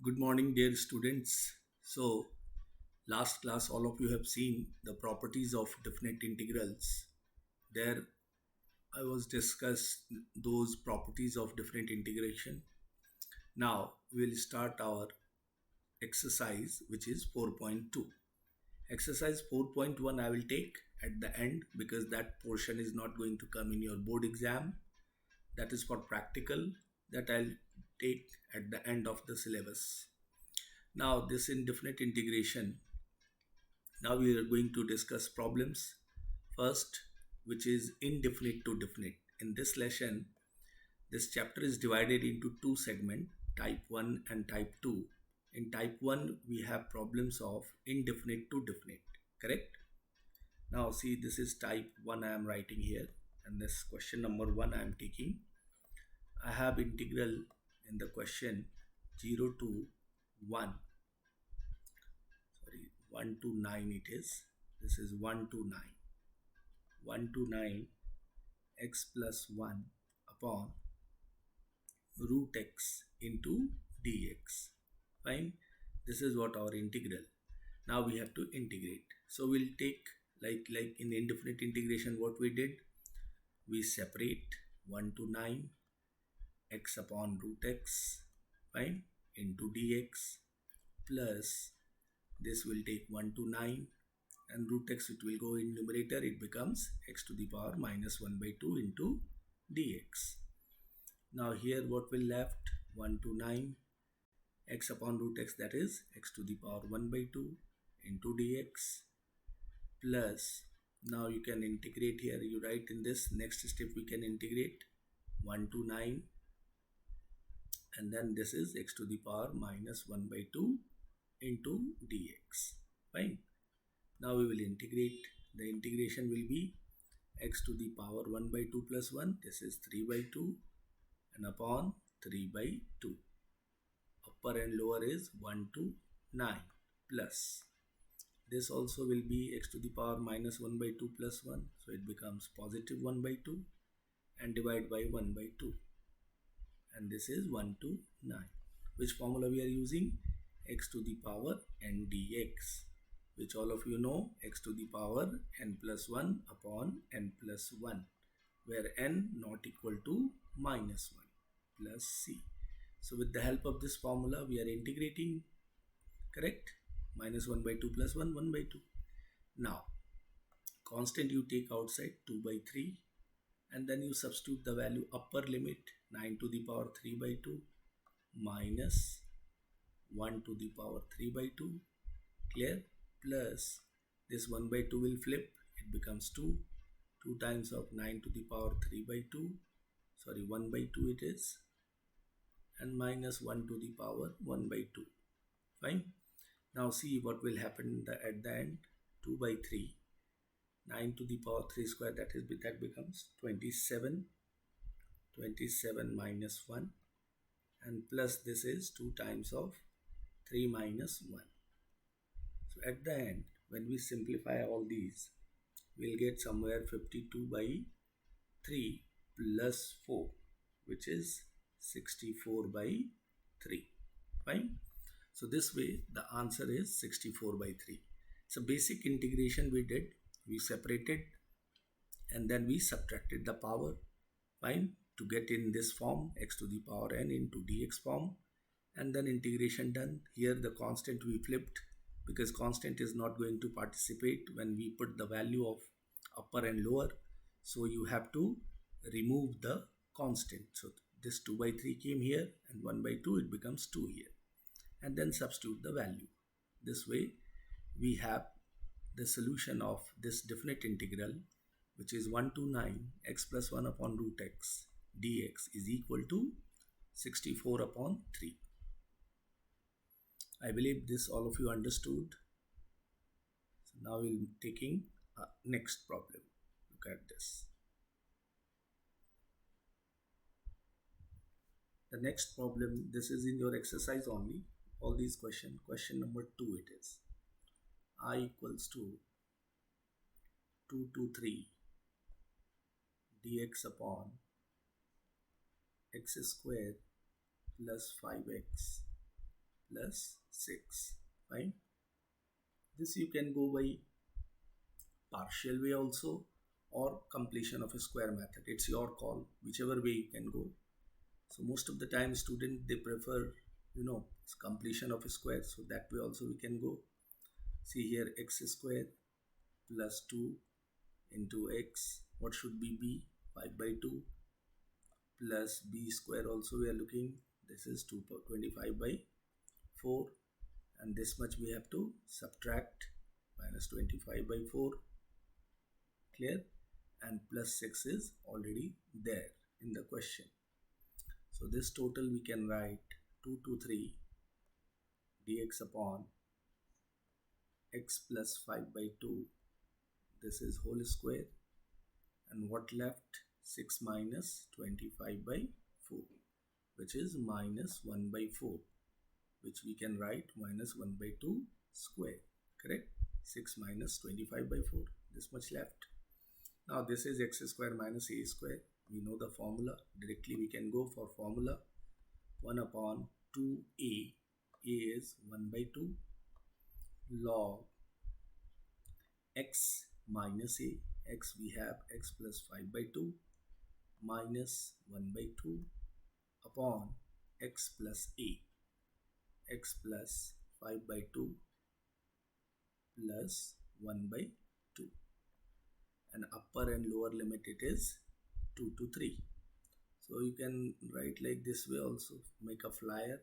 Good morning, dear students. So, last class, all of you have seen the properties of definite integrals. There, I was discuss those properties of definite integration. Now, we will start our exercise, which is 4.2. Exercise 4.1 I will take at the end because that portion is not going to come in your board exam. That is for practical that I'll take at the end of the syllabus. Now, this indefinite integration. Now we are going to discuss problems. First, which is indefinite to definite. In this lesson, this chapter is divided into two segments, type 1 and type 2. In type 1, we have problems of indefinite to definite, correct? Now see, this is type 1 I am writing here, and this question number 1 I am taking. I have integral in the question 0 to 1. 1 to 9 it is. This is 1 to 9. 1 to 9 x plus 1 upon root x into dx. Fine. This is what our integral. Now we have to integrate. So we'll take like in indefinite integration what we did. We separate 1 to 9 x upon root x, fine, into dx plus this will take 1 to 9 and root x, it will go in numerator, it becomes x to the power minus 1 by 2 into dx. Now here what will left, 1 to 9 x upon root x, that is x to the power 1 by 2 into dx plus, now you can integrate here, you write in this next step we can integrate 1 to 9 and then this is x to the power minus 1 by 2 into dx. Fine. Now we will integrate. The integration will be x to the power 1 by 2 plus 1. This is 3 by 2 and upon 3 by 2. Upper and lower is 1 to 9 plus. This also will be x to the power minus 1 by 2 plus 1. So it becomes positive 1 by 2 and divide by 1 by 2. And this is 1 to 9. Which formula we are using? X to the power n dx, which all of you know, x to the power n plus 1 upon n plus 1, where n not equal to minus 1 plus c. So with the help of this formula, we are integrating, correct? Minus 1 by 2 plus 1, 1 by 2. Now, constant you take outside 2 by 3 and then you substitute the value upper limit 9 to the power 3 by 2 minus 1 to the power 3 by 2, clear, plus this 1 by 2 will flip, it becomes 2, 2 times of 9 to the power 3 by 2, sorry 1 by 2 it is, and minus 1 to the power 1 by 2, fine. Now see what will happen at the end, 2 by 3, 9 to the power 3 square, that becomes 27, 27 minus 1, and plus this is 2 times of 3 minus 1. So at the end, when we simplify all these, we'll get somewhere 52 by 3 plus 4, which is 64 by 3. Fine. So this way the answer is 64 by 3. So basic integration we did, we separated and then we subtracted the power, fine, to get in this form x to the power n into dx form, and then integration done. Here the constant we flipped because constant is not going to participate when we put the value of upper and lower, so you have to remove the constant. So this 2 by 3 came here and 1 by 2, it becomes 2 here, and then substitute the value. This way we have the solution of this definite integral, which is 1 to 9 x plus 1 upon root x dx is equal to 64 upon 3. I believe this all of you understood. So now we'll be taking next problem. Look at this. The next problem, this is in your exercise only. All these questions. Question number 2 it is. I equals to 2 to 3 dx upon x square plus 5x plus 6. Fine. This you can go by partial way also or completion of a square method. It's your call, whichever way you can go. So most of the time student they prefer, completion of a square. So that way also we can go. See here, x square plus 2 into x. What should be b? 5 by 2 plus b square also we are looking. This is 25 by 4, and this much we have to subtract, minus 25 by 4. Clear? And plus 6 is already there in the question. So this total we can write 2 to 3 dx upon x plus 5 by 2. This is whole square. And what left? 6 minus 25 by 4, which is minus 1 by 4, which we can write minus 1 by 2 square. Correct? 6 minus 25 by 4. This much left. Now this is x square minus a square. We know the formula. Directly we can go for formula. 1 upon 2a. A is 1 by 2 log x minus a. X we have x plus 5 by 2 minus 1 by 2 upon x plus a. X plus 5 by 2 plus 1 by 2. And upper and lower limit it is 2 to 3. So you can write like this way also. Make a flyer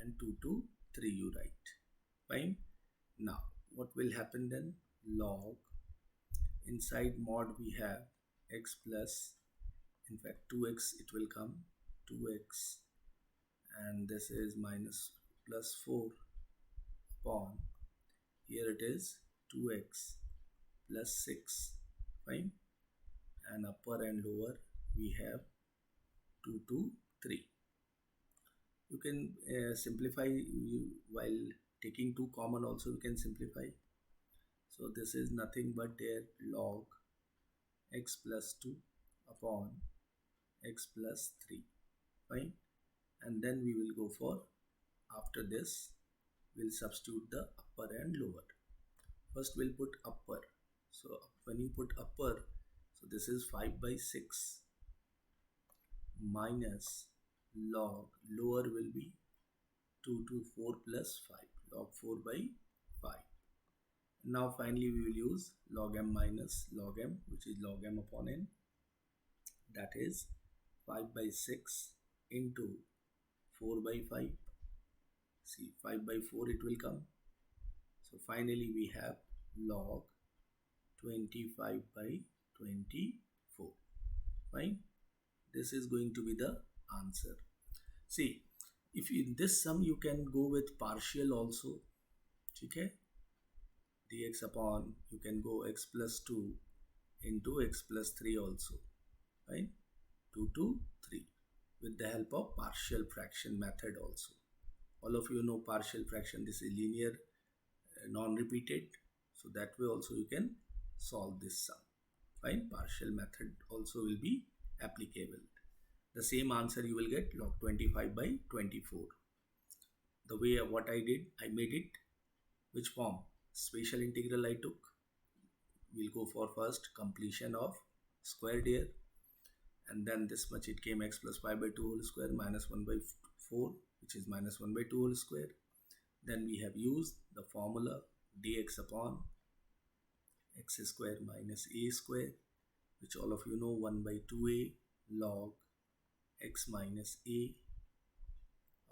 and 2 to 3 you write. Fine. Now what will happen then? Log inside mod we have x plus, in fact 2x it will come, 2x, and this is minus plus 4 upon, here it is 2x plus 6. Fine. And upper and lower we have 2 to 3. You can simplify while taking 2 common also you can simplify. So this is nothing but their log x plus 2 upon x plus 3. Fine. And then we will go for, after this we'll substitute the upper and lower. First we'll put upper. So when you put upper, so this is 5 by 6 minus log lower will be 2 to 4 plus 5, log 4 by 5. Now finally we will use log m minus log m, which is log m upon n. That is 5 by 6 into 4 by 5. See, 5 by 4 it will come. So finally we have log 25 by 24. Fine. This is going to be the answer. See, if in this sum you can go with partial also. Okay? Dx upon, you can go x plus 2 into x plus 3 also. Fine. 2 to 3 with the help of partial fraction method also. All of you know partial fraction. This is linear, non-repeated. So that way also you can solve this sum. Fine. Partial method also will be applicable. The same answer you will get, log 25 by 24. The way what I did, I made it which form? Special integral I took. We'll go for first completion of squared here, and then this much it came, x plus 5 by 2 whole square minus 1 by 4, which is minus 1 by 2 whole square. Then we have used the formula dx upon x square minus a square, which all of you know, 1 by 2a log x minus a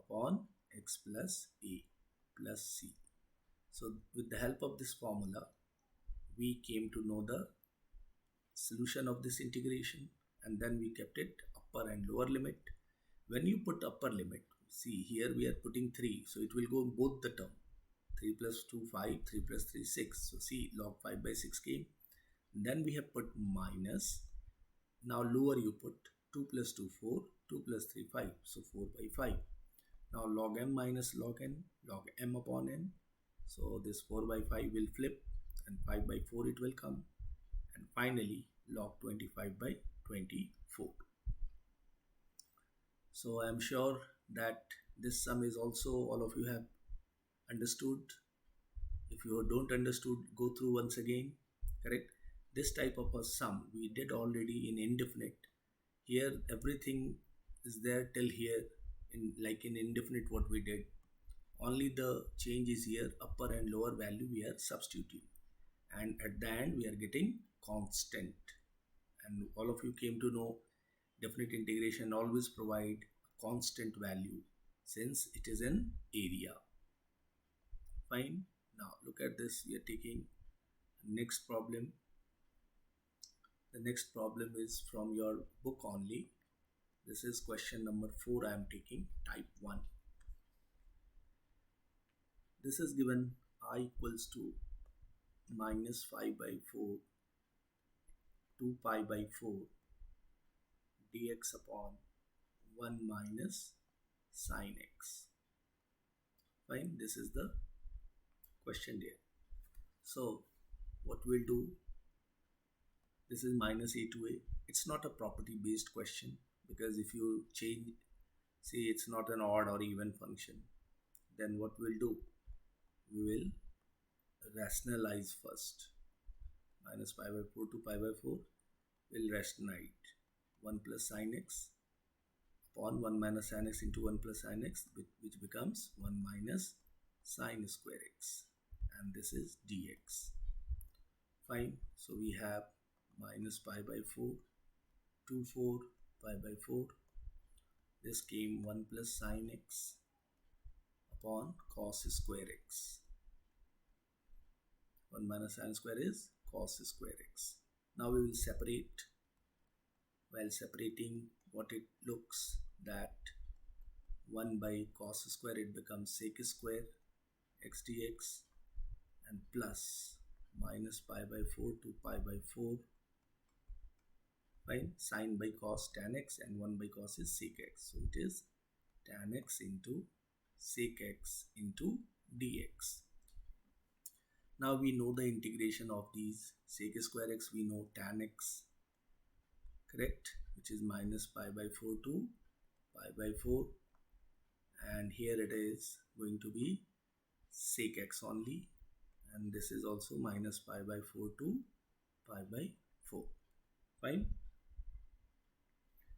upon x plus a plus c. So with the help of this formula we came to know the solution of this integration, and then we kept it upper and lower limit. When you put upper limit, see here we are putting 3, so it will go in both the term. 3 plus 2 5, 3 plus 3 6. So see, log 5 by 6 came. Then we have put minus. Now lower you put 2 plus 2 4, 2 plus 3 5, so 4 by 5. Now log m minus log n, log m upon n. So this 4 by 5 will flip and 5 by 4 it will come. And finally log 25 by 24. So I am sure that This sum is also all of you have understood. If you don't understood, go through once again. Correct? This type of a sum we did already in indefinite. Here everything is there till here, in like in indefinite what we did. Only the change is here, upper and lower value we are substituting. And at the end we are getting constant. And all of you came to know definite integration always provide a constant value since it is an area. Fine. Now look at this. We are taking next problem. The next problem is from your book only. This is question number 4 I am taking, type 1. This is given I equals to minus 5 by 4 2 pi by 4 dx upon 1 minus sine x. Fine, this is the question there. So what we'll do, this is minus a to a. It's not a property based question because if you change, say it's not an odd or even function, then what we'll do, we will rationalize first. Minus pi by 4 to pi by 4 will rationalize 1 plus sine x upon 1 minus sine x into 1 plus sine x, which becomes 1 minus sine square x, and this is dx. Fine. So we have minus pi by 4 2 4 pi by 4. This came 1 plus sine x upon cos square x. 1 minus sine square is cos square x. Now we will separate. While separating, what it looks that 1 by cos square, it becomes sec square x dx, and plus minus pi by 4 to pi by 4. Fine. Sine by cos tan x, and 1 by cos is sec x. So it is tan x into sec x into dx. Now we know the integration of these. Sec square x we know tan x, correct, which is minus pi by 4 to pi by 4, and here it is going to be sec x only, and this is also minus pi by 4 to pi by 4. Fine.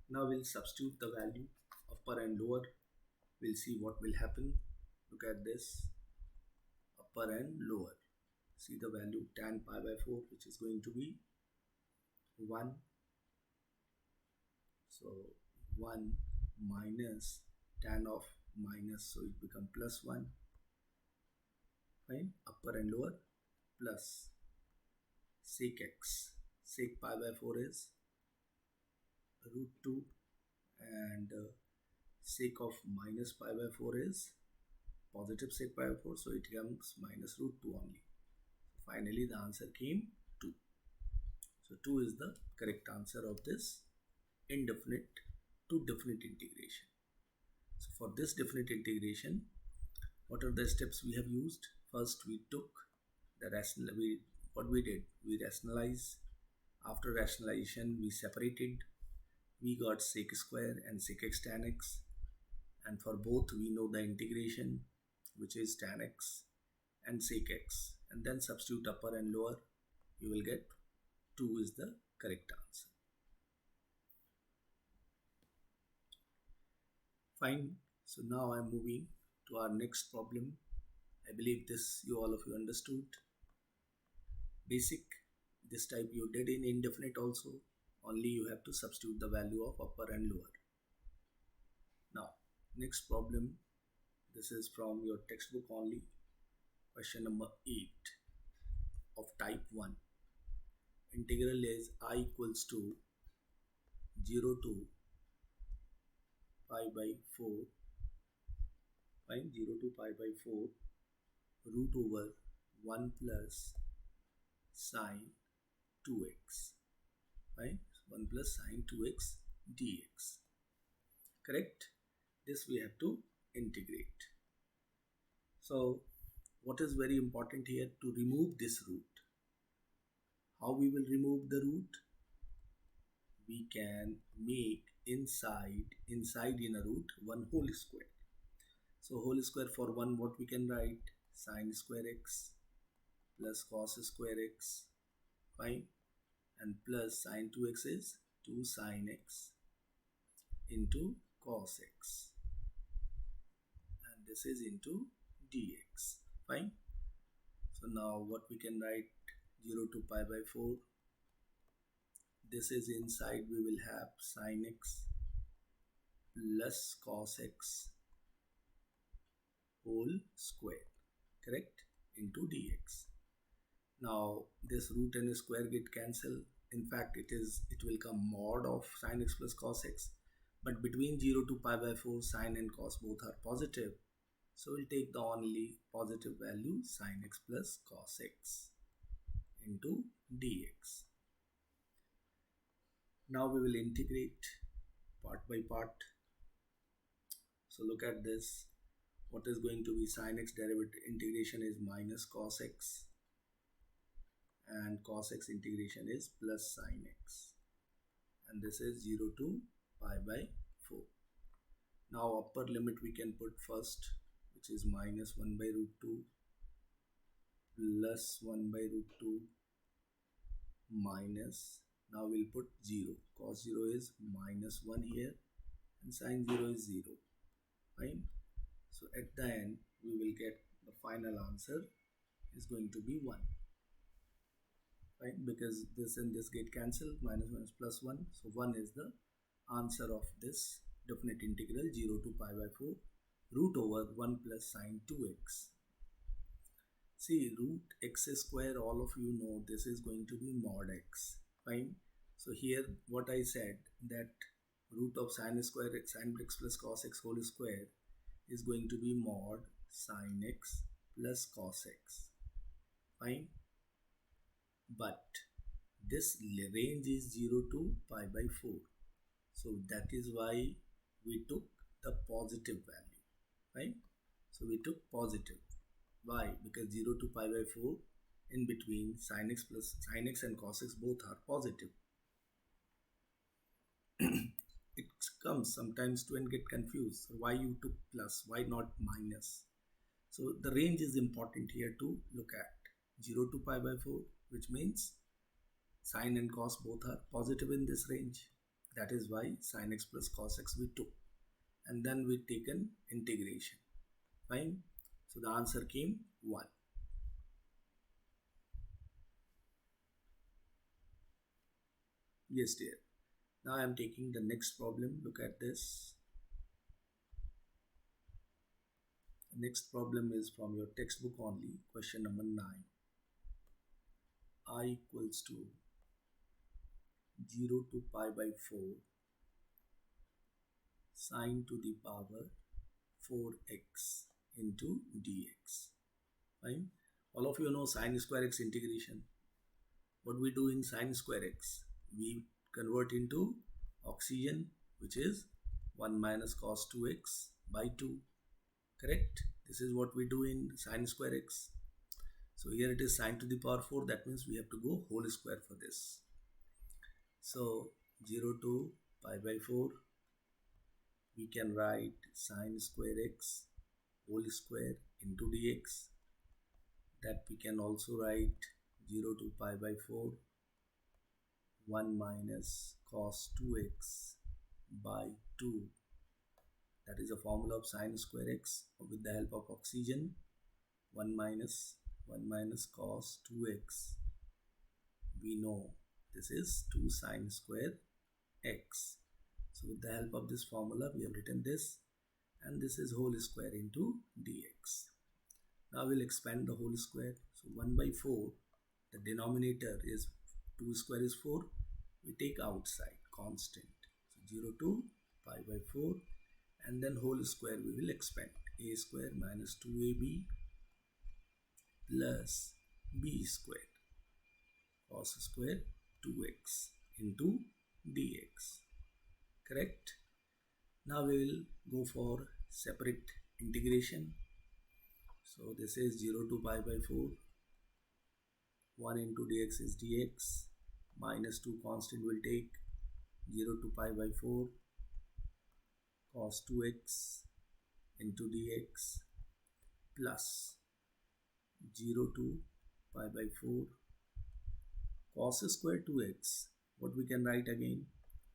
Now we'll substitute the value upper and lower. We'll see what will happen. Look at this, upper and lower. See the value tan pi by 4, which is going to be 1. So 1 minus tan of minus, so it becomes plus 1. Fine. Upper and lower, plus sec x. Sec pi by 4 is root 2, and sec of minus pi by 4 is positive sec pi by 4, so it becomes minus root 2 only. Finally the answer came 2. So 2 is the correct answer of this indefinite to definite integration. So for this definite integration, what are the steps we have used? First we took the what we did, we rationalized. After rationalization we separated. We got sec square and sec x tan x, and for both we know the integration, which is tan x and sec x, and then substitute upper and lower. You will get 2 is the correct answer. Fine. So now I am moving to our next problem. I believe this all of you understood. Basic, this type you did in indefinite also, only you have to substitute the value of upper and lower. Now next problem, this is from your textbook only, question number 8 of type 1. Integral is I equals to 0 to pi by 4, fine, 0 to pi by 4 root over 1 plus sine 2x, fine, 1 plus sine 2x dx. Correct? This we have to integrate. So what is very important here, to remove this root. How we will remove the root? We can make inside in a root 1 whole square. So whole square for 1, what we can write? Sine square x plus cos square x, fine, and plus sine 2x is 2 sine x into cos x, and this is into dx, fine. So now what we can write? 0 to pi by 4. This is inside, we will have sine x plus cos x whole square, correct, into dx. Now this root and square get cancelled. In fact, it will come mod of sine x plus cos x, but between 0 to pi by 4, sine and cos both are positive, so we'll take the only positive value, sine x plus cos x into dx. Now we will integrate part by part. So look at this. What is going to be sine x derivative integration is minus cos x, and cos x integration is plus sine x, and this is 0 to pi by 4. Now upper limit we can put first, which is minus 1 by root 2 plus 1 by root 2 minus, now we'll put 0, cos 0 is minus 1 here, and sine 0 is 0, fine. So at the end we will get the final answer is going to be 1, right? Because this and this get cancelled, minus 1 is plus 1, so 1 is the answer of this definite integral 0 to pi by 4 root over 1 plus sine 2x. See, root x square, all of you know this is going to be mod x, fine. So here what I said, that root of sine square x, sine x plus cos x whole square is going to be mod sine x plus cos x, fine. But this range is 0 to pi by 4, so that is why we took the positive value, right? So we took positive. Why? Because 0 to pi by 4, in between sin x plus sin x and cos x both are positive. It comes sometimes to and get confused. So why you took plus? Why not minus? So the range is important here to look at. 0 to pi by 4, which means sin and cos both are positive in this range. That is why sin x plus cos x we took. And then we taken integration. Fine. So the answer came 1. Yes, dear. Now I am taking the next problem. Look at this. The next problem is from your textbook only. Question number 9. I equals to 0 to pi by 4 sine to the power 4x into dx. Fine. All of you know sine square x integration. What we do in sine square x? We convert into oxygen, which is 1 minus cos 2x by 2. Correct? This is what we do in sine square x. So here it is sine to the power 4. That means we have to go whole square for this. So 0 to pi by 4. We can write sine square x whole square into dx. That we can also write 0 to pi by 4 1 minus cos 2x by 2. That is a formula of sine square x with the help of oxygen. 1 minus cos 2x. We know this is 2 sine square x. So with the help of this formula we have written this, and this is whole square into dx. Now we'll expand the whole square. So 1 by 4, the denominator is 2 square is 4. We take outside constant. So 0 to pi by 4, and then whole square we will expand. A square minus 2ab plus b square cos square 2x into dx. Correct? Now we will go for separate integration. So this is 0 to pi by 4. 1 into dx is dx. Minus 2 constant will take 0 to pi by 4 cos 2x into dx plus 0 to pi by 4 cos square 2x. What we can write again?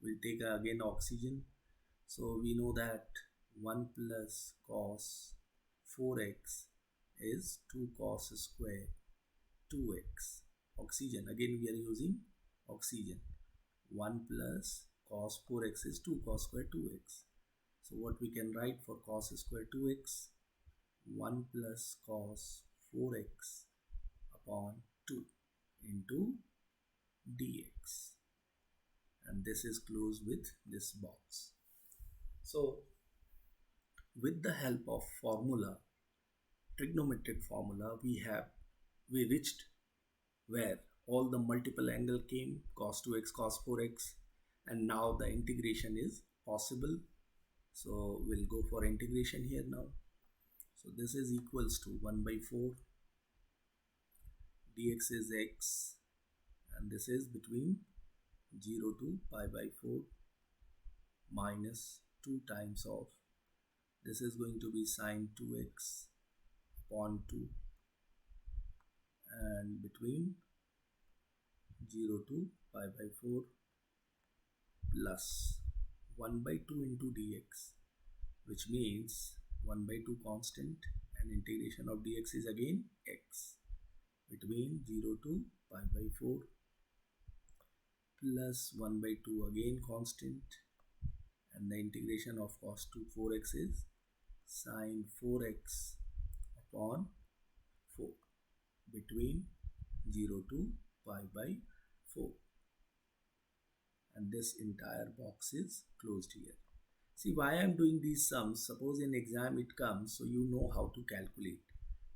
We'll take again oxygen. So we know that 1 plus cos 4x is 2 cos square 2x. Oxygen, again we are using oxygen. 1 plus cos 4x is 2 cos square 2x. So what we can write for cos square 2x? 1 plus cos 4x upon 2 into dx, and this is closed with this box. So with the help of formula, trigonometric formula, we reached where all the multiple angle came, cos 2x, cos 4x, and now the integration is possible. So we'll go for integration here now. So this is equals to 1 by 4, dx is x, and this is between 0 to pi by 4 minus 2 times of, this is going to be sine 2x upon 2, and between 0 to pi by 4 plus 1 by 2 into dx, which means 1 by 2 constant, and integration of dx is again x, between 0 to pi by 4 plus 1 by 2 again constant, and the integration of cos 2 4x is sine 4x upon 4, between 0 to pi by 4, and this entire box is closed here. See why I am doing these sums. Suppose in exam it comes, so you know how to calculate.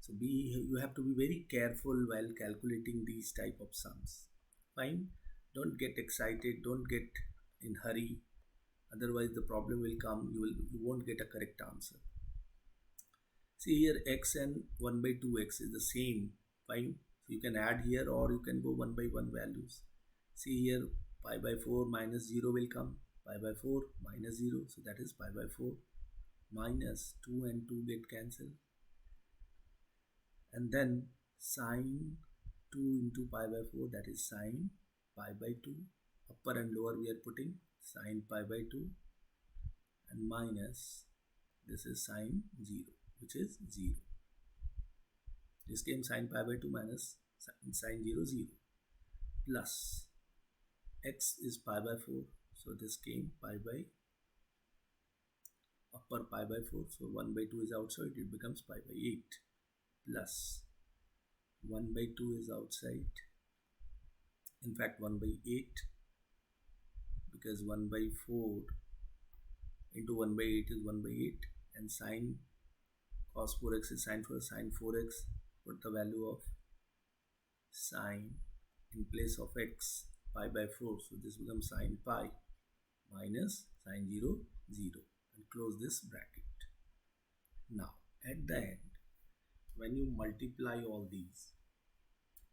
So you have to be very careful while calculating these type of sums. Fine, don't get excited, don't get in hurry, otherwise the problem will come, you won't get a correct answer. See here, x and 1 by 2x is the same. Fine, so you can add here or you can go 1 by 1 values. See here, pi by 4 minus 0 will come, pi by 4 minus 0, so that is pi by 4 minus 2 and 2 get cancelled, and then sine 2 into pi by 4, that is sine pi by 2, upper and lower we are putting sine pi by 2, and minus, this is sine 0, which is 0. This came sine pi by 2 minus sine 0, 0, plus x is pi by 4, so this came pi by upper pi by 4, so 1 by 2 is outside, it becomes pi by 8, plus 1 by 2 is outside, in fact 1 by 8, because 1 by 4 into 1 by 8 is 1 by 8, and sine cos 4x is sine 4x, put the value of sine in place of x, pi by 4, so this becomes sine pi minus sine 0, 0, and close this bracket. Now at the end, when you multiply all these,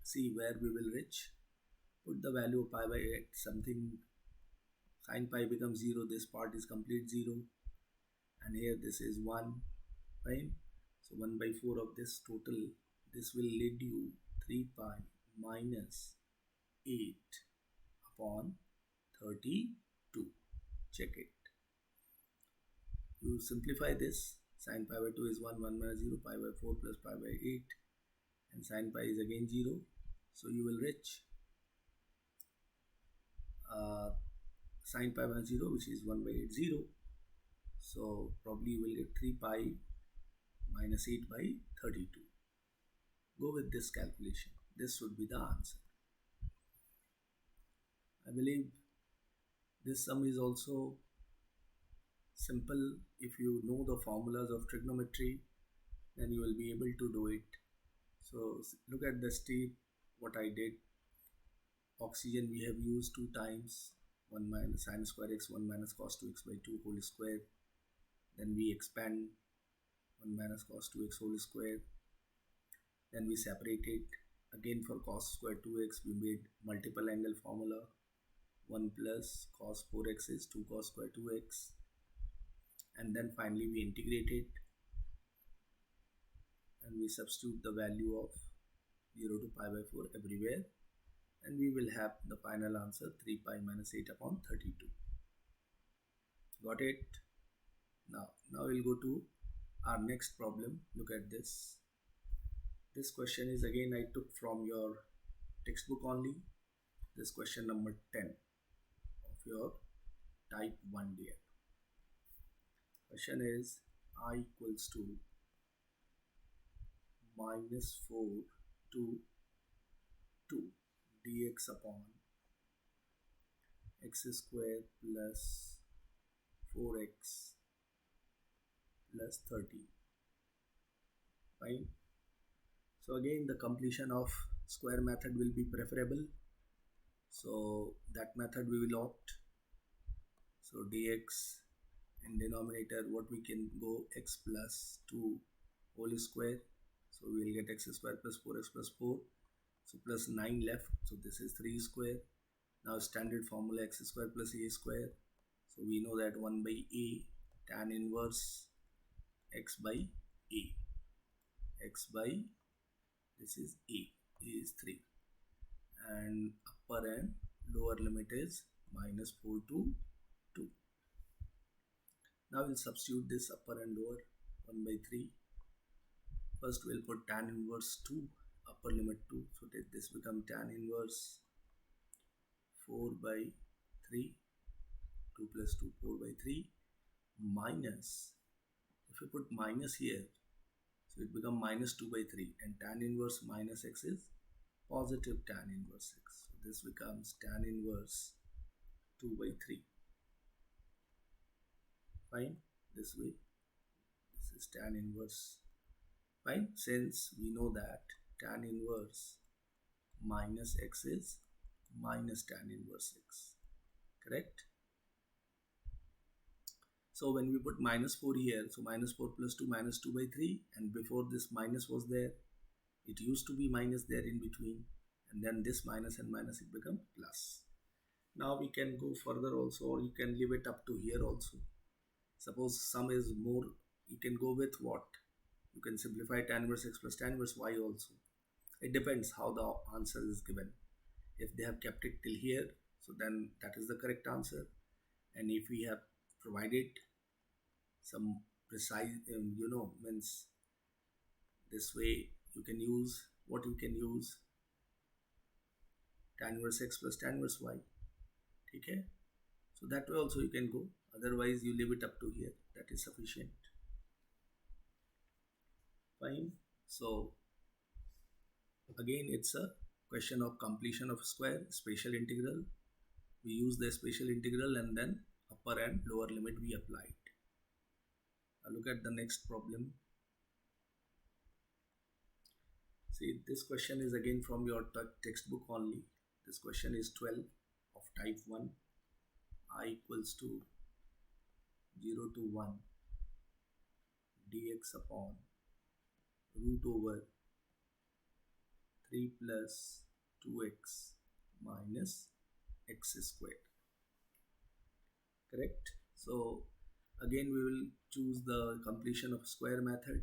see where we will reach. Put the value of pi by 8, something, sine pi becomes 0, this part is complete 0, and here this is 1, right? So 1 by 4 of this total, this will lead you 3 pi minus 8 upon 32. Check it. You simplify this, sine pi by 2 is 1, 1 minus 0, pi by 4 plus pi by 8, and sine pi is again 0, so you will reach sine pi minus 0, which is 1 by 8, 0, so probably you will get 3 pi minus 8 by 32. Go with this calculation, this should be the answer. I believe this sum is also simple. If you know the formulas of trigonometry, then you will be able to do it. So look at the step, what I did. Oxygen we have used 2 times, 1 minus sine square x, 1 minus cos 2x by 2 whole square. Then we expand 1 minus cos 2x whole square. Then we separate it. Again for cos square 2x we made multiple angle formula. 1 plus cos 4x is 2 cos square 2x. And then finally we integrate it. and we substitute the value of 0 to pi by 4 everywhere, and we will have the final answer 3 pi minus 8 upon 32. Got it? Now we'll go to our next problem. Look at this. This question is again I took from your textbook only. This question number 10 of your type 1 DL. Question is I equals to minus 4 to 2 dx upon x square plus 4x plus 30. Fine. So again the completion of square method will be preferable. So that method we will opt. So dx in denominator what we can go x plus 2 whole square. So we will get x square plus 4x plus 4. So plus 9 left. So this is 3 square. Now standard formula x square plus a square. So we know that 1 by a tan inverse x by a. X by this is a is 3. And upper and lower limit is minus 4 to 2. Now we'll substitute this upper and lower 1 by 3. First we'll put tan inverse 2, upper limit 2. So this become tan inverse 4 by 3, 2 plus 2, 4 by 3, minus, if you put minus here, so it become minus 2 by 3, and tan inverse minus x is positive tan inverse x. So this becomes tan inverse 2 by 3. Fine, this way, this is tan inverse. Fine, since we know that tan inverse minus x is minus tan inverse x, correct? So when we put minus 4 here, so minus 4 plus 2 minus 2 by 3, and before this minus was there, it used to be minus there in between, and then this minus and minus it become plus. Now we can go further also, or you can leave it up to here also. Suppose sum is more, you can go with what? You can simplify tan inverse x plus tan inverse y also. It depends how the answer is given. If they have kept it till here, so then that is the correct answer. And if we have provided some precise, means this way you can use, what you can use? Tan inverse x plus tan inverse y. Okay? So that way also you can go. Otherwise you leave it up to here. That is sufficient. Fine. So again it's a question of completion of square, special integral. We use the special integral and then upper and lower limit we applied. Now look at the next problem. See, this question is again from your textbook only. This question is 12 of type 1. I equals to 0 to 1 dx upon root over 3 plus 2x minus x squared. Correct? So again we will choose the completion of square method.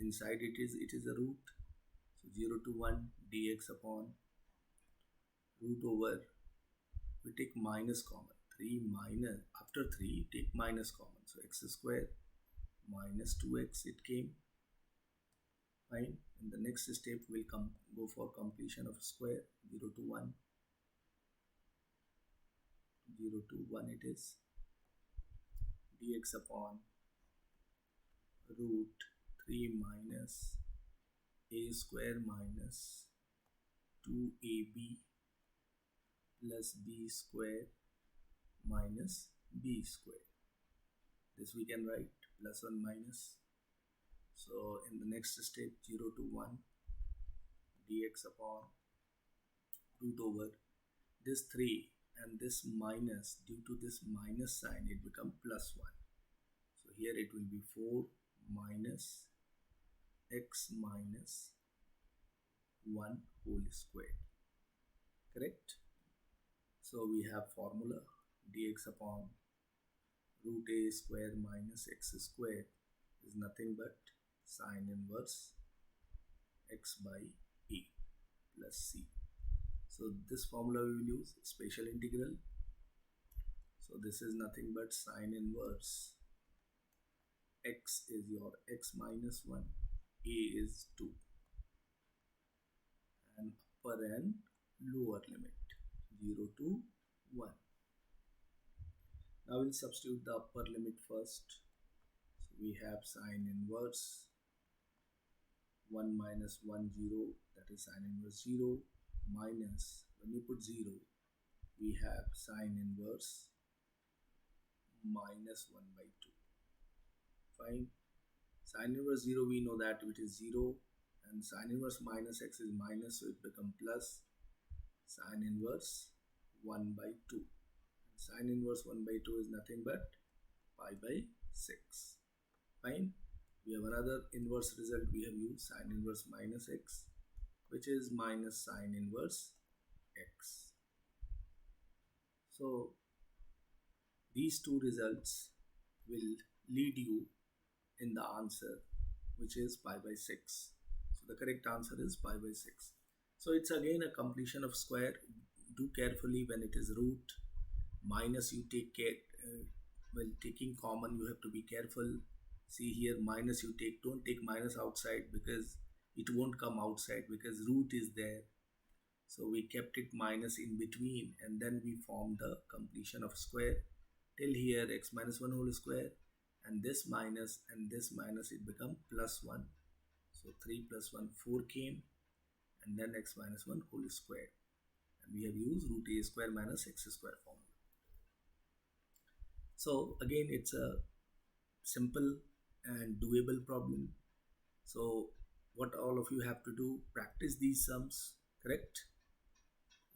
Inside it is a root. So 0 to 1 dx upon root over, we take minus common, 3 minus, after 3 take minus common, so x square minus 2x it came. Fine. In the next step we'll go for completion of square. 0 to 1, 0 to 1 it is dx upon root 3 minus a square minus 2ab plus b square minus b square. This we can write plus 1 minus. So in the next step 0 to 1 dx upon root over this 3 and this minus, due to this minus sign it become plus 1. So here it will be 4 minus x minus 1 whole square. Correct? So we have formula dx upon root a square minus x square is nothing but sine inverse x by a plus c. So this formula we will use special integral. So this is nothing but sine inverse x is your x minus 1, a is 2, and upper and lower limit 0 to 1. Now we'll substitute the upper limit first. So we have sine inverse 1 minus 1 0, that is sine inverse 0, minus, when you put 0, we have sine inverse minus 1 by 2. Fine. Sine inverse 0, we know that it is 0, and sine inverse minus x is minus, so it becomes plus sine inverse 1 by 2. And sine inverse 1 by 2 is nothing but pi by 6. Fine. We have another inverse result we have used, sine inverse minus x, which is minus sine inverse x. So these two results will lead you in the answer, which is pi by 6. So the correct answer is pi by 6. So it's again a completion of square. Do carefully when it is root. Minus you take care, when taking common you have to be careful. See here, minus you take, don't take minus outside because it won't come outside because root is there. So we kept it minus in between, and then we formed the completion of square. Till here x minus 1 whole square, and this minus and this minus, it become plus 1. So 3 plus 1 4 came, and then x minus 1 whole square, and we have used root a square minus x square formula. So again, it's a simple and doable problem. So what all of you have to do, practice these sums. Correct?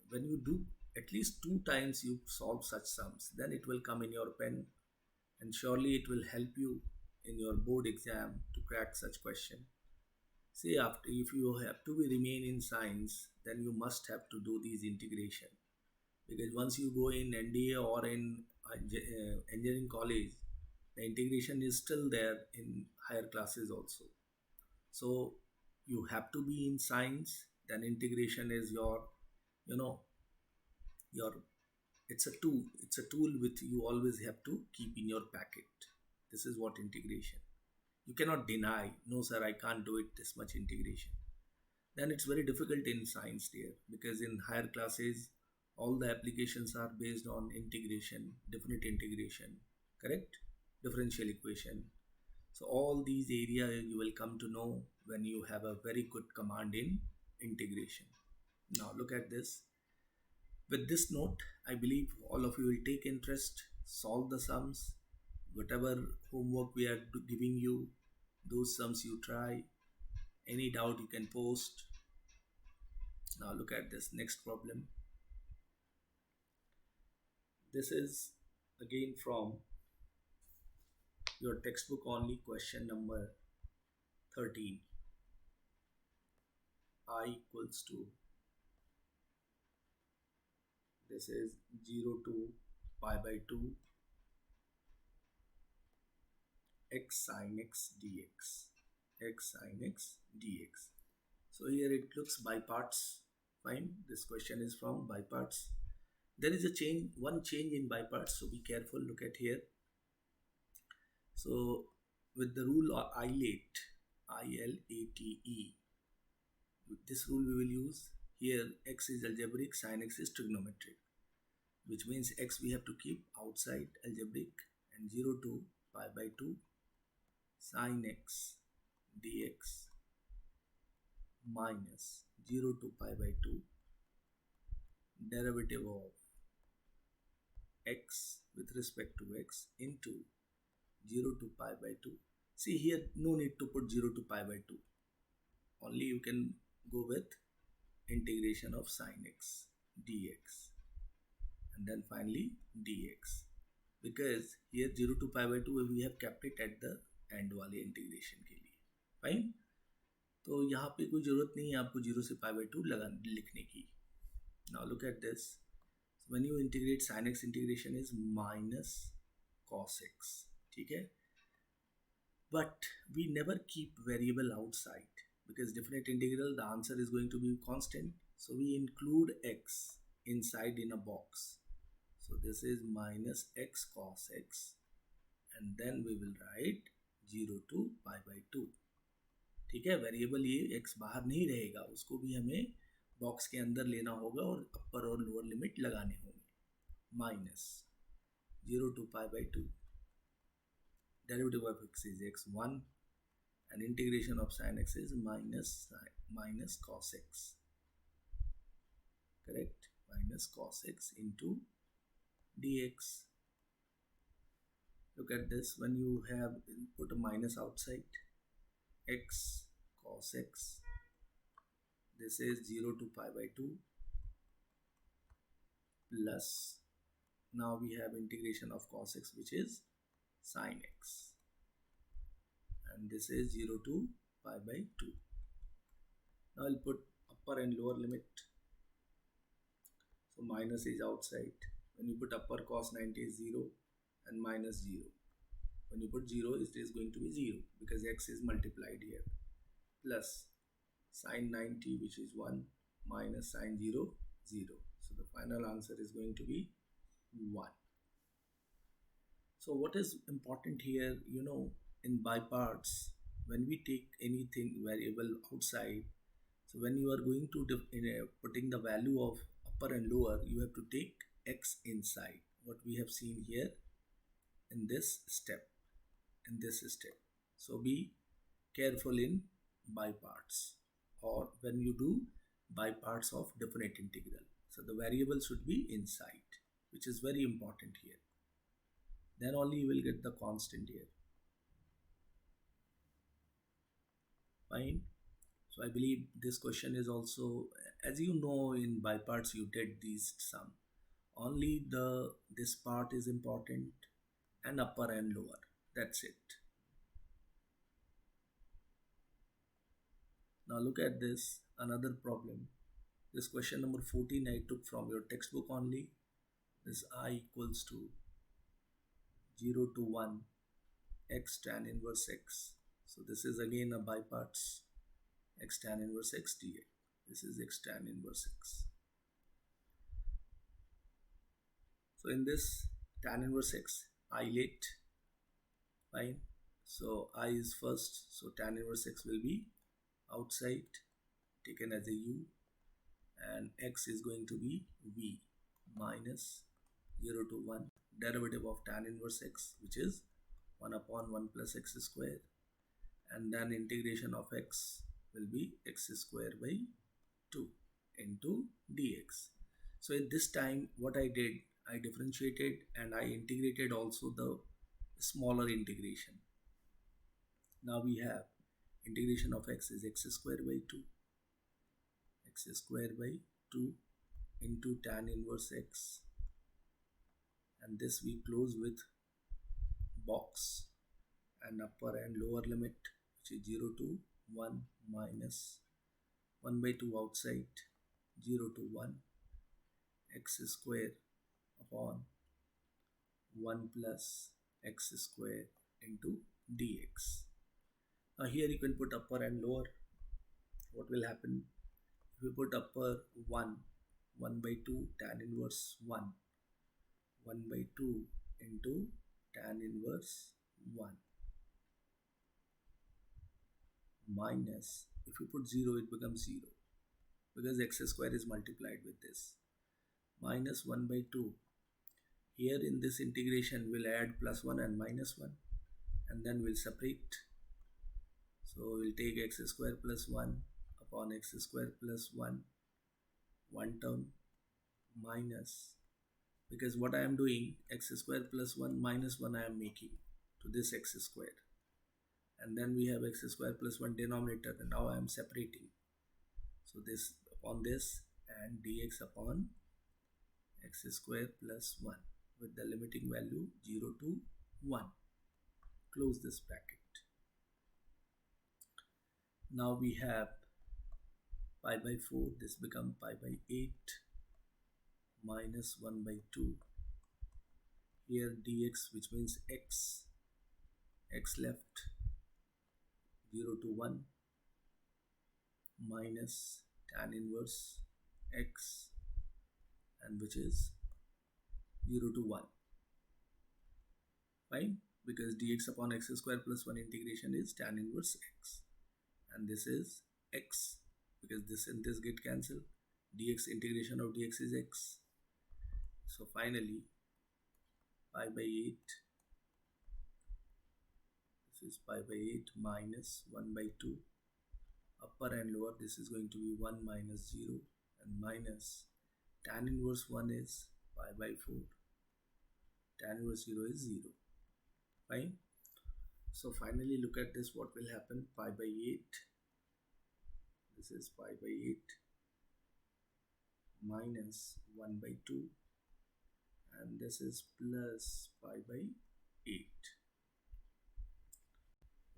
When you do at least 2 times you solve such sums, then it will come in your pen, and surely it will help you in your board exam to crack such question. See, after, if you have to remain in science, then you must have to do these integration, because once you go in NDA or in engineering college, the integration is still there in higher classes also. So you have to be in science, then integration is your, you know, your, it's a tool with you always have to keep in your packet. This is what integration. You cannot deny, no sir, I can't do it this much integration. Then it's very difficult in science dear, because in higher classes all the applications are based on integration, definite integration, correct, differential equation. So all these areas you will come to know when you have a very good command in integration. Now look at this. With this note, I believe all of you will take interest, solve the sums, whatever homework we are giving you, those sums you try. Any doubt you can post. Now look at this next problem. This is again from your textbook only, question number 13. I equals to, this is 0 to pi by 2 x sin x dx, x sin x dx. So here it looks by parts. Fine, this question is from by parts. There is a change, one change in by parts, so be careful. Look at here. So with the rule of ILATE, ILATE, with this rule we will use. Here x is algebraic, sin x is trigonometric, which means x we have to keep outside algebraic, and 0 to pi by 2 sin x dx minus 0 to pi by 2 derivative of x with respect to x into 0 to pi by 2. See here, no need to put 0 to pi by 2. Only you can go with integration of sin x dx, and then finally dx, because here 0 to pi by 2 we have kept it at the end वाले integration के लिए. Fine, तो यहाँ पे कोई ज़रूरत नहीं है आपको 0 से pi by 2 लिखने की. Now look at this. When you integrate, sin x integration is minus cos x. ठीक है? But we never keep variable outside, because definite integral, the answer is going to be constant. So we include x inside in a box. So this is minus x cos x, and then we will write 0 to pi by 2. ठीक है, variable ये x बाहर नहीं रहेगा, उसको भी हमें box के अंदर लेना होगा और अपर और लोअर लिमिट लगाने होंगे. Minus 0 to pi by 2. Derivative of x is x1, and integration of sin x is minus cos x. Correct? Minus cos x into dx. Look at this. When you have put a minus outside, x cos x, this is 0 to pi by 2, plus now we have integration of cos x, which is sin x, and this is 0 to pi by 2. Now I'll put upper and lower limit. So minus is outside. When you put upper, cos 90 is 0 and minus 0. When you put 0, it is going to be 0 because x is multiplied here, plus sin 90, which is 1, minus sin 0, 0. So the final answer is going to be 1. So what is important here, in by parts, when we take anything variable outside, so when you are going to putting the value of upper and lower, you have to take x inside, what we have seen here in this step. So be careful in by parts, or when you do by parts of definite integral. So the variable should be inside, which is very important here. Then only you will get the constant here. Fine. So I believe this question is also, as you know, in by parts you did these sum. Only this part is important, and upper and lower. That's it. Now look at this, another problem. This question number 14 I took from your textbook only. This I equals to 0 to 1 x tan inverse x. So this is again a by parts, x tan inverse x dx. This is x tan inverse x. So in this tan inverse x, I late. Fine. So I is first, so tan inverse x will be outside, taken as a u, and x is going to be v, minus 0 to 1 derivative of tan inverse x, which is 1 upon 1 plus x square, and then integration of x will be x square by 2 into dx. So at this time what I did, I differentiated and I integrated also the smaller integration. Now we have integration of x is x square by 2, x square by 2 into tan inverse x, and this we close with box, and upper and lower limit, which is 0 to 1 minus 1 by 2 outside, 0 to 1 x square upon 1 plus x square into dx. Now here you can put upper and lower. What will happen? If you put upper 1 by 2 tan inverse 1 by 2 into tan inverse 1, minus, if you put 0, it becomes 0 because x square is multiplied with this, minus 1 by 2. Here in this integration we'll add plus 1 and minus 1, and then we'll separate. So we'll take x square plus 1 upon x square plus 1 term, minus, because what I am doing, x square plus 1 minus 1 I am making to this x square, and then we have x square plus 1 denominator, and now I am separating. So this upon this, and dx upon x square plus 1 with the limiting value 0 to 1. Close this bracket. Now we have pi by 4, this become pi by 8 minus 1 by 2. Here dx, which means x left, 0 to 1, minus tan inverse x, and which is 0 to 1. Fine, because dx upon x square plus 1 integration is tan inverse x, and this is x, because this and this get cancelled. Dx integration of dx is x. So finally pi by 8, this is pi by 8 minus 1 by 2, upper and lower, this is going to be 1 minus 0, and minus tan inverse 1 is pi by 4, tan inverse 0 is 0. Fine. So finally look at this, what will happen. Pi by 8, this is pi by 8 minus 1 by 2, and this is plus pi by 8.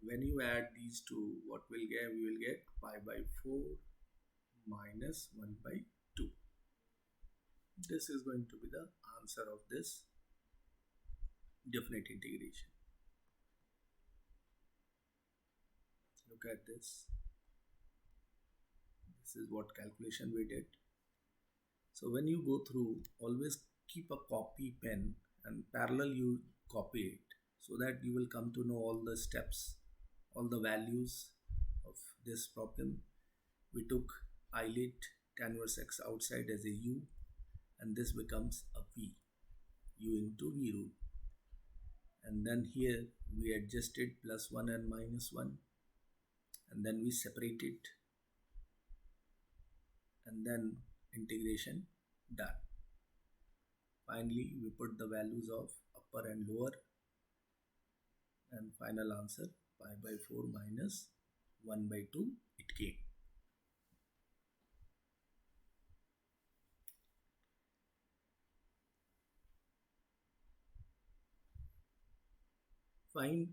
When you add these two, what we'll get? We will get pi by 4 minus 1 by 2. This is going to be the answer of this definite integration. Look at this. This is what calculation we did. So when you go through, always keep a copy pen and parallel you copy it, so that you will come to know all the steps, all the values of this problem. We took eyelid tan inverse x outside as a u, and this becomes a v, u into v rule. And then here we adjusted plus 1 and minus 1, and then we separate it, and then integration done. Finally we put the values of upper and lower, and final answer pi by 4 minus 1 by 2 it came. Fine.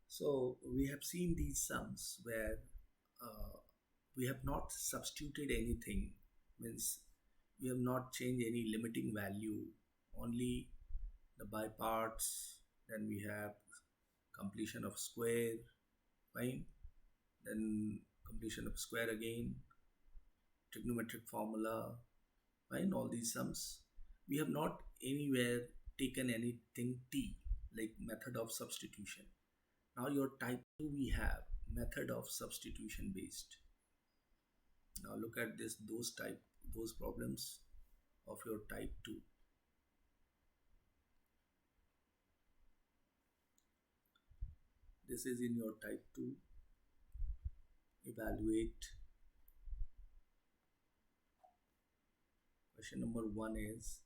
So we have seen these sums where we have not substituted anything, means we have not changed any limiting value, only the by parts. Then we have completion of square. Fine. Then completion of square again, trigonometric formula. Fine, all these sums. We have not anywhere taken anything T, like method of substitution. Now your type 2 we have method of substitution based. Now look at this, those problems of your type 2. This is in your type 2. Evaluate. Question number 1 is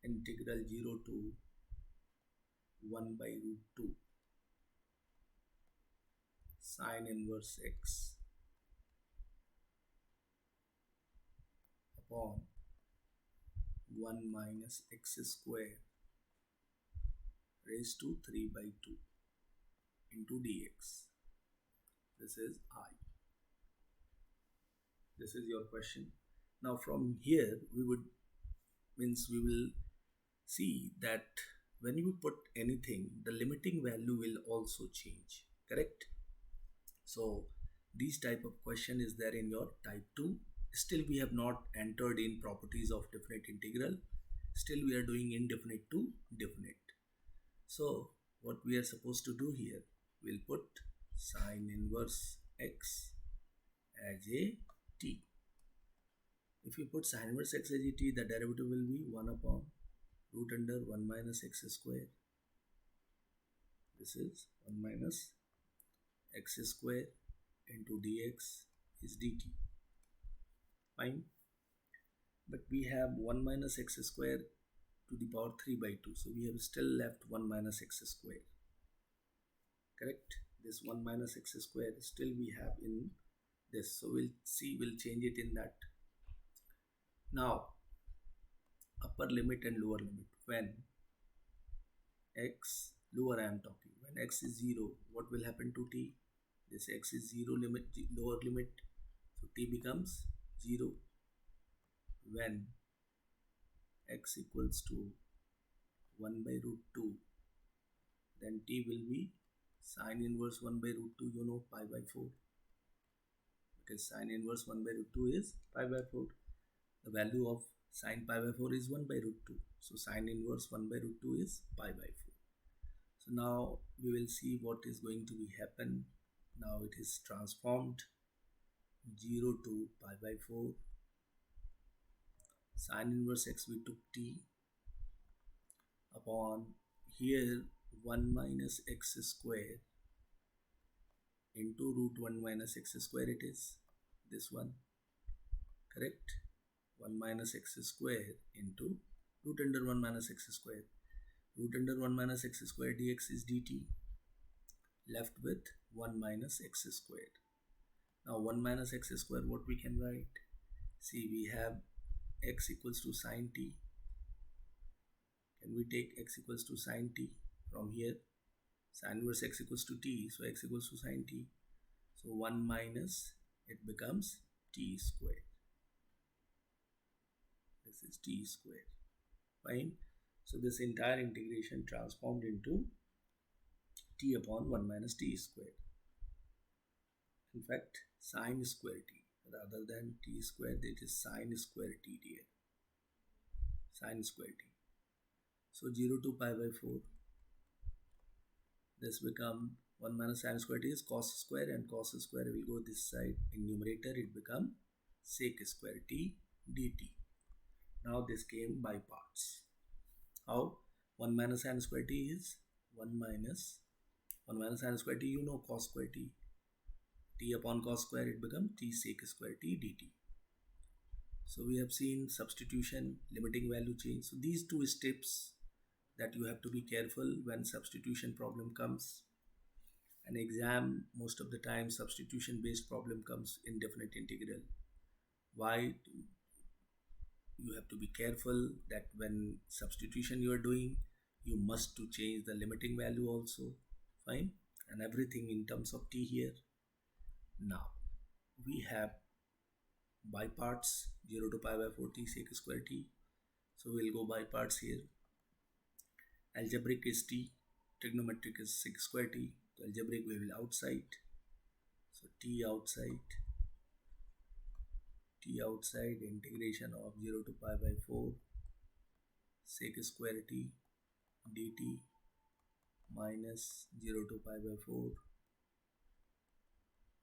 integral 0 to 1 by root 2 sine inverse x upon 1 minus x square raised to 3 by 2 into dx. This is I. This is your question. Now from here we will see that when you put anything, the limiting value will also change, correct? So these type of question is there in your type 2. Still we have not entered in properties of definite integral. Still we are doing indefinite to definite. So what we are supposed to do here, we'll put sine inverse x as a t. If you put sine inverse x as a t, the derivative will be 1 upon root under 1 minus x square. This is 1 minus x square into dx is dt. Fine. But we have 1 minus x square to the power 3 by 2. So we have still left 1 minus x square. Correct? This 1 minus x square still we have in this. So we'll see, we'll change it in that. Now, upper limit and lower limit. When x, lower I am talking, when x is 0, what will happen to t? This x is 0 limit, lower limit. So t becomes 0. When x equals to 1 by root 2, then t will be sine inverse 1 by root 2, pi by 4, is sine inverse 1 by root 2 is pi by 4. The value of sine pi by 4 is 1 by root 2. So sine inverse 1 by root 2 is pi by 4. So now we will see what is going to be happen. Now it is transformed 0 to pi by 4. Sine inverse x we took t upon here 1 minus x square into root 1 minus x square, it is this one, correct? 1 minus x square into root under 1 minus x square. Root under 1 minus x square dx is dt, left with 1 minus x square. Now 1 minus x square, what we can write? See, we have x equals to sine t. Can we take x equals to sine t from here? Sine inverse x equals to t, so x equals to sine t. So 1 minus, it becomes t square. This is t square. Fine. So this entire integration transformed into t upon 1 minus t square. In fact, sine square t rather than t square, it is sine square t here. Sine square t. So 0 to pi by 4. This become 1 minus sine square t is cos square, and cos square will go this side. In numerator it become sec square t dt. Now this came by parts. How? 1 minus sine square t is 1 minus sine square t, you know, cos square t. T upon cos square, it becomes t sec square t dt. So we have seen substitution, limiting value change. So these two steps that you have to be careful when substitution problem comes. An exam, most of the time substitution based problem comes indefinite integral. Why? You have to be careful that when substitution you are doing, you must to change the limiting value also. Fine. And everything in terms of t here. Now we have by parts 0 to pi by 4 t sec square t. So we'll go by parts here. Algebraic is t, trigonometric is sec square t. So algebraic we will outside. So t outside integration of 0 to pi by 4 sec square t dt minus 0 to pi by 4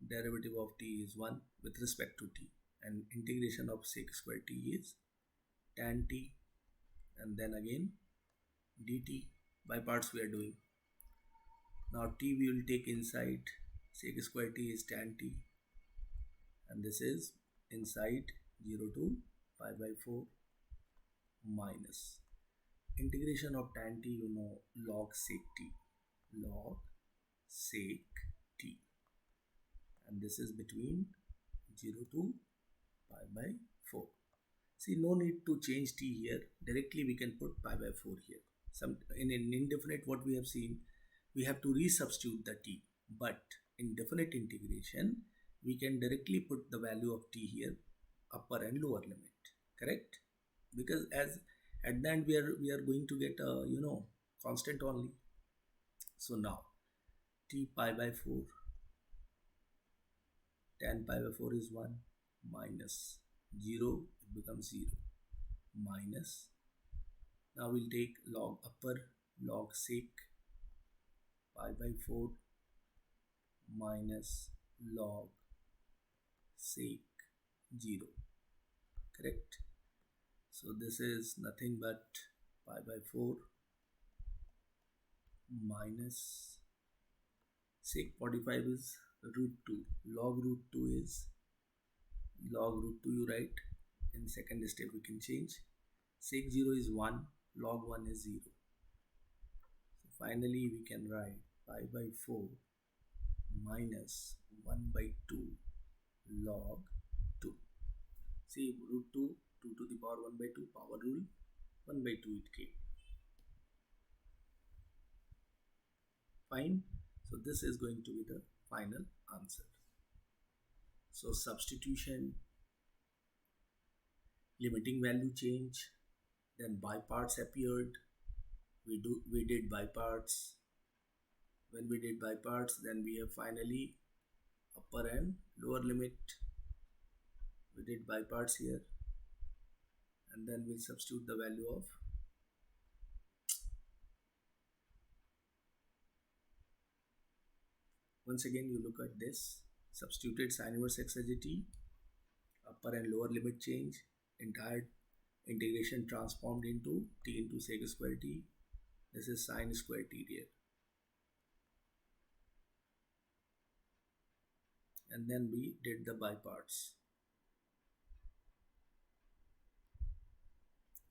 derivative of t is 1 with respect to t, and integration of sec square t is tan t, and then again dt. By parts we are doing. Now t we will take inside. Sec square t is tan t, and this is inside 0 to pi by 4 minus integration of tan t, you know, log sec t, and this is between 0 to pi by 4. See, no need to change t here. Directly we can put pi by 4 here. In an indefinite, what we have seen, we have to resubstitute the t. But in definite integration, we can directly put the value of t here, upper and lower limit. Correct? Because as at the end we are going to get a, you know, constant only. So now t pi by 4, tan pi by 4 is 1 minus 0, it becomes 0 minus. Now we'll take log upper, log sec pi by 4 minus log sec 0. Correct? So this is nothing but pi by 4 minus sec 45 is root 2. Log root 2 is log root 2, you write. In second step we can change. Sec 0 is 1, log 1 is 0. So finally we can write pi by 4 minus 1 by 2 log 2. See, root 2, 2 to the power 1 by 2, power rule, 1 by 2 it came. Fine. So this is going to be the final answer. So substitution, limiting value change, then by parts appeared. We did by parts. When we did by parts, then we have finally upper and lower limit. We did by parts here, and then we'll substitute the value of, once again you look at this, substituted sine inverse x as a t, upper and lower limit change, entire integration transformed into t into sec square t. This is sine square t here. And then we did the by parts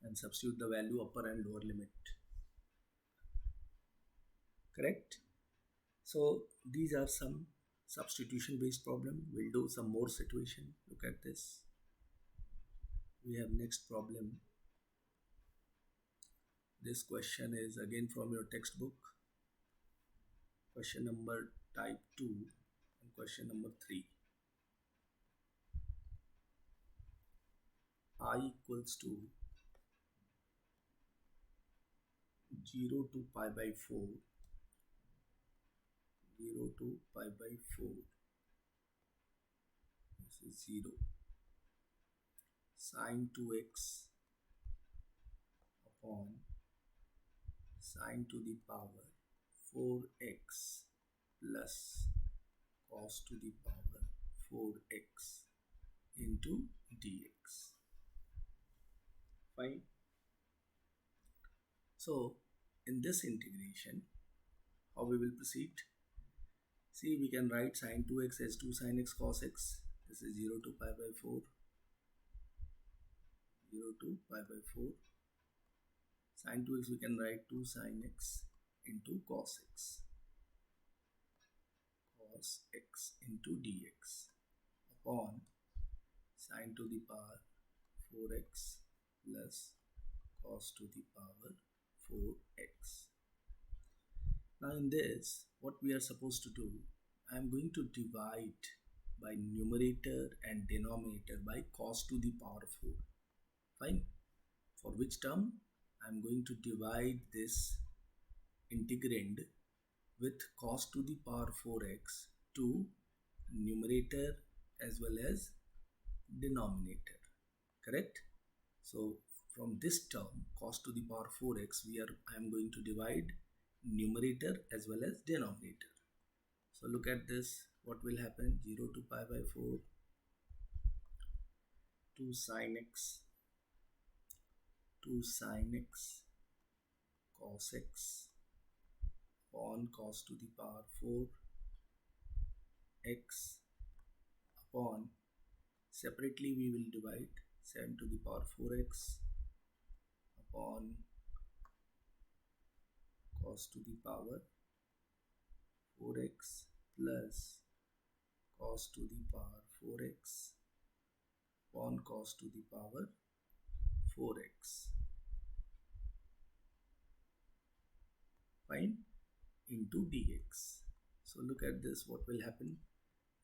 and substitute the value upper and lower limit. Correct? So these are some substitution based problem. We'll do some more situation. Look at this. We have next problem. This question is again from your textbook. Question number type 2 and question number 3. I equals to 0 to pi by 4, 0 to pi by 4, this is 0, sine 2x upon sine to the power 4x plus cos to the power 4x into dx. Fine. So in this integration, how we will proceed? See, we can write sine 2x as 2 sin x cos x. This is 0 to pi by 4, 0 to pi by 4. Sin 2x we can write 2 sin x into cos x into dx upon sine to the power 4x plus cos to the power 4x. Now in this, what we are supposed to do, I am going to divide by numerator and denominator by cos to the power 4. Fine. For which term? I am going to divide this integrand with cos to the power 4x to numerator as well as denominator. Correct? So from this term cos to the power 4x, I am going to divide numerator as well as denominator. So look at this, what will happen? 0 to pi by 4, 2 sin x, 2 sin x cos x upon cos to the power 4 x upon, separately we will divide 7 to the power 4x upon cos to the power 4x plus cos to the power 4x upon cos to the power 4x. Fine, into dx. So look at this, what will happen?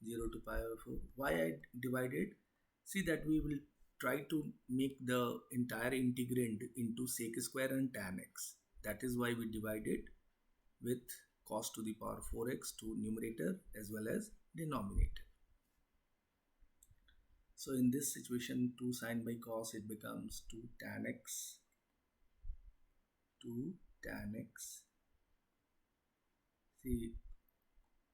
0 to pi by 4. Why I divided? See that we will try to make the entire integrand into sec square and tan x. That is why we divided with cos to the power 4x to numerator as well as denominator. So in this situation, 2 sin by cos, it becomes 2 tan x, 2 tan x. See,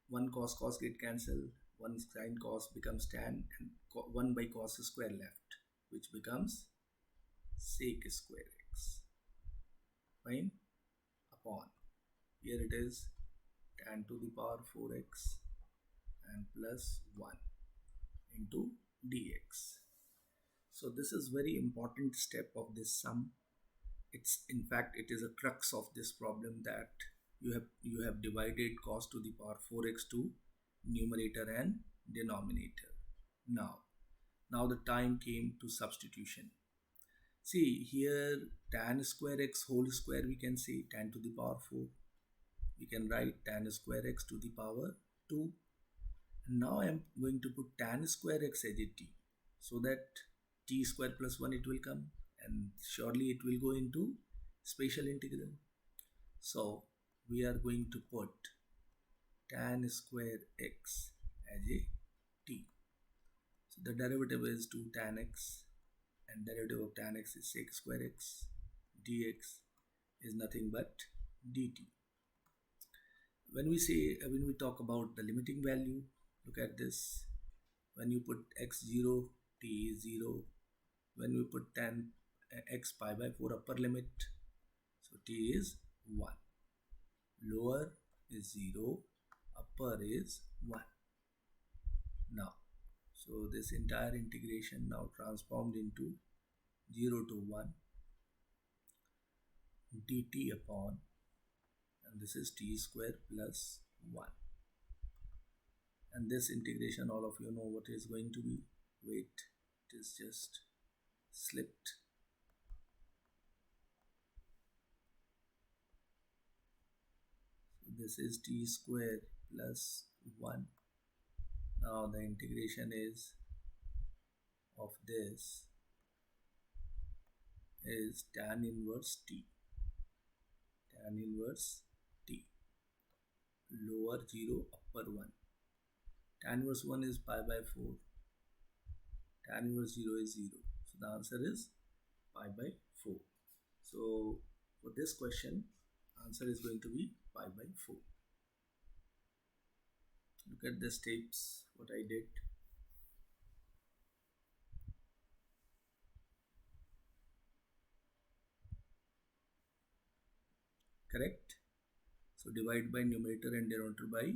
1 cos get cancelled, 1 sin cos becomes tan, and 1 by cos square left, which becomes sec square x. Fine. Upon, here it is tan to the power 4x and plus 1 into dx. So this is very important step of this sum. It's, in fact, it is a crux of this problem, that you have divided cos to the power 4x to numerator and denominator. Now the time came to substitution. See here, tan square x whole square, we can say tan to the power 4. We can write tan square x to the power 2. Now I am going to put tan square x as a t, so that t square plus 1 it will come, and surely it will go into special integral. So we are going to put tan square x as a t. So the derivative is 2 tan x, and derivative of tan x is sec square x. Dx is nothing but dt. When we talk about the limiting value, look at this. When you put x 0, t is 0. When we put tan x pi by 4 upper limit, so t is 1. Lower is 0, upper is 1. Now, so this entire integration now transformed into 0 to 1 dt upon, and this is t square plus 1. And this integration, all of you know what is going to be. Wait, it is just slipped. So this is t square plus 1. Now the integration is of this is tan inverse t. Tan inverse t. Lower 0, upper 1. Tan inverse 1 is pi by 4. Tan inverse 0 is 0. So the answer is pi by 4. So for this question, answer is going to be pi by 4. Look at the steps, what I did. Correct? So divide by numerator and denominator by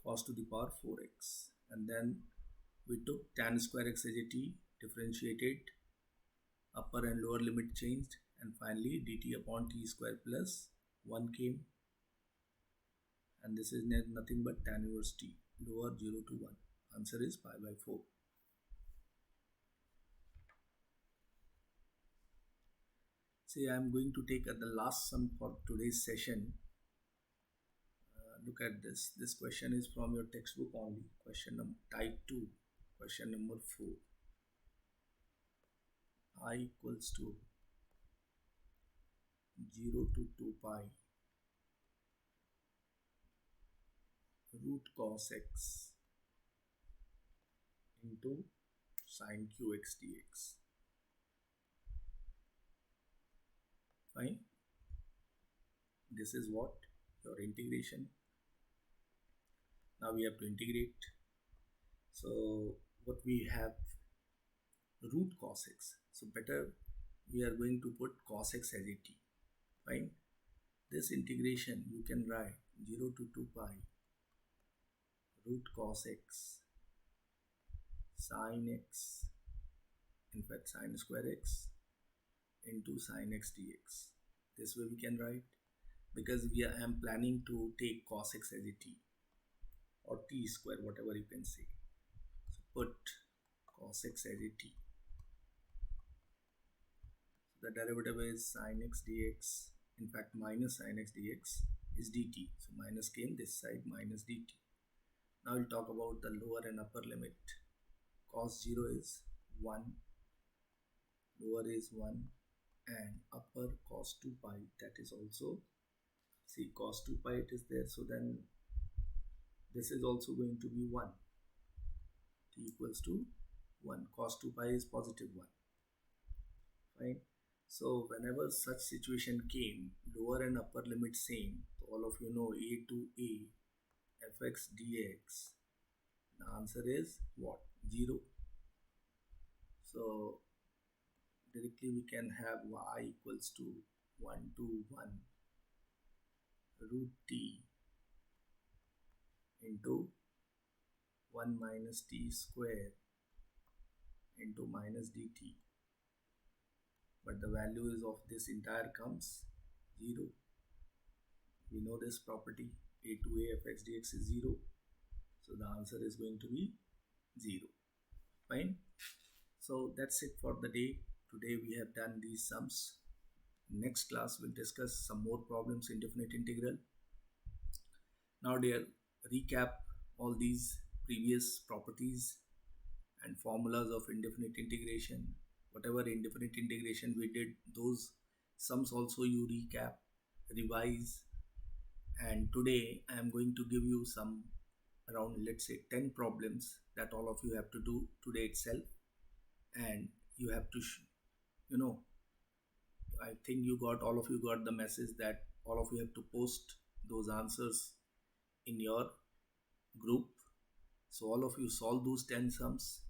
cos to the power 4x. And then we took tan square x as a t, differentiated, upper and lower limit changed, and finally dt upon t square plus 1 came. And this is nothing but tan inverse t, lower 0 to 1. Answer is pi by 4. See, I am going to take the last sum for today's session. Look at this. This question is from your textbook only. Question number type 2. Question number 4. I equals to 0 to 2 pi root cos x into sin qx dx. Fine. This is what? Your integration. Now we have to integrate. So what we have, root cos x. So better we are going to put cos x as a t. Fine. This integration you can write 0 to 2 pi root cos x sin x, in fact sin square x into sin x dx. This way we can write, because I am planning to take cos x as a t or t square, whatever you can say. So put cos x as a t. The derivative is sin x dx, in fact minus sin x dx is dt. So minus came this side, minus dt. Now we'll talk about the lower and upper limit. Cos 0 is 1, lower is 1, and upper cos 2 pi, that is also, see cos 2 pi it is there, so then this is also going to be 1. T equals to 1. Cos 2 pi is positive 1. Fine. So whenever such situation came, lower and upper limit same, all of you know a to a fx dx, the answer is what? 0. So directly we can have y equals to 1 to 1 root t into 1 minus t square into minus dt. But the value is of this entire comes 0. We know this property, a to a fx dx is 0. So the answer is going to be 0. Fine. So that's it for the day. Today we have done these sums. Next class we'll discuss some more problems in indefinite integral. Now dear, recap all these previous properties and formulas of indefinite integration. Whatever indefinite integration we did, those sums also you recap, revise. And today I am going to give you some around, let's say, 10 problems that all of you have to do today itself. And you have to you know I think all of you got the message that all of you have to post those answers in your group. So all of you solve those 10 sums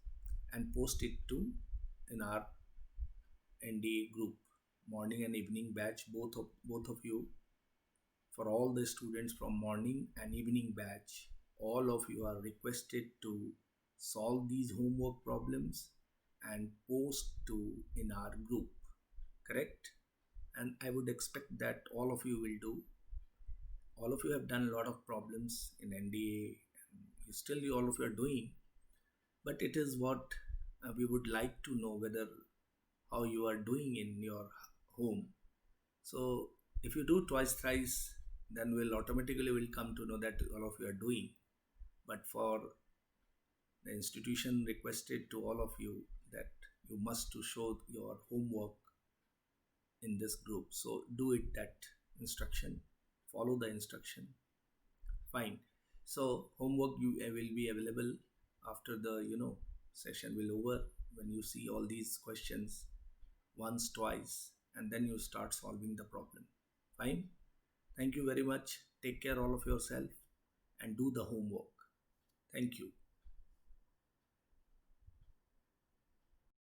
and post it to in our NDA group, morning and evening batch, both of you. For all the students from morning and evening batch, all of you are requested to solve these homework problems and post to in our group. Correct? And I would expect that all of you will do. All of you have done a lot of problems in NDA. Still, all of you are doing, but it is what we would like to know whether how you are doing in your home. So if you do twice, thrice, then we'll automatically will come to know that all of you are doing. But for the institution requested to all of you that you must to show your homework in this group. So do it that instruction, follow the instruction. Fine. So homework you will be available after the session will over, when you see all these questions once, twice, and then you start solving the problem. Fine. Thank you very much. Take care all of yourself and do the homework. Thank you.